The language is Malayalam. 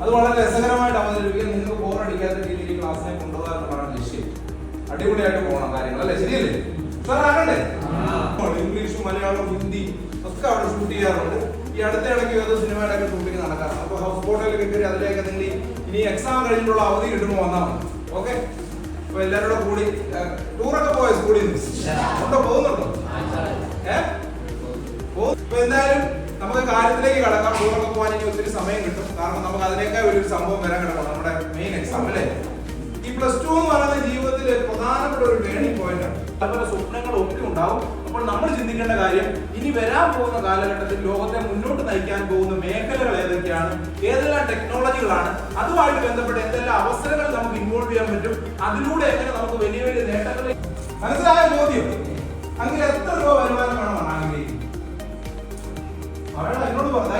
അത് വളരെ രസകരമായിട്ട് അവതരിപ്പിക്കാൻ നിങ്ങൾക്ക് ബോറടിക്കാത്ത രീതിയിൽ ഈ ക്ലാസ്സിനെ കൊണ്ടുപോകാൻ എന്നുള്ളതാണ് ലക്ഷ്യം. അടിപൊളിയായിട്ട് പോകണം കാര്യങ്ങൾ അല്ലേ? ശരിയല്ലേ സാർ? ആകണ്ടേ? ഇംഗ്ലീഷും മലയാളവും ഹിന്ദി ഒക്കെ അവിടെ ഷൂട്ട് ചെയ്യാറുണ്ട്. ഈ അടുത്ത ഇടയ്ക്ക് ഏതോ സിനിമയുടെ ഒക്കെ ഷൂട്ടിങ് നടക്കാറുണ്ട്. അപ്പൊ ഹൗസ് ബോട്ടിലൊക്കെ കയറി അതിലേക്ക് നിങ്ങൾ ഇനി എക്സാം കഴിഞ്ഞിട്ടുള്ള അവധി കിട്ടുമ്പോൾ വന്നാൽ മതി. ഓക്കെ? അപ്പൊ എല്ലാവരും കൂടി ടൂറൊക്കെ പോയ സ്കൂളിൽ നിന്ന് പോകുന്നുണ്ടോ? ഇപ്പൊ എന്തായാലും നമുക്ക് കാര്യത്തിലേക്ക് കടക്കാം. ടൂറൊക്കെ പോകാൻ ഇനി ഒത്തിരി സമയം കിട്ടും. കാരണം നമുക്ക് അതിനേക്കാൾ വലിയൊരു സംഭവം വരാൻ കിടക്കണം, നമ്മുടെ മെയിൻ എക്സാം അല്ലേ? ഈ +2 എന്ന് പറയുന്ന ജീവിതത്തിലെ പ്രധാനപ്പെട്ട ഒരു ടേണിംഗ് പോയിന്റ് ആണ്. അതുപോലെ സ്വപ്നങ്ങളും ഒക്കെ ഉണ്ടാവും. അപ്പോൾ നമ്മൾ ചിന്തിക്കേണ്ട കാര്യം, ഇനി വരാൻ പോകുന്ന കാലഘട്ടത്തിൽ ലോകത്തെ മുന്നോട്ട് നയിക്കാൻ പോകുന്ന മേഖലകൾ ഏതൊക്കെയാണ്, ഏതെല്ലാം ടെക്നോളജികളാണ്, അതുമായിട്ട് ബന്ധപ്പെട്ട എന്തെല്ലാം അവസരങ്ങൾ നമുക്ക് ഇൻവോൾവ് ചെയ്യാൻ പറ്റും, അതിലൂടെ എങ്ങനെ നമുക്ക് വലിയ വലിയ നേട്ടങ്ങൾ. മനസ്സിലായ ചോദ്യം? അങ്ങനെ എത്ര രൂപ വരുമാനം വേണമെന്നാണ് ആഗ്രഹിക്കുന്നത്? എന്നോട് പറഞ്ഞു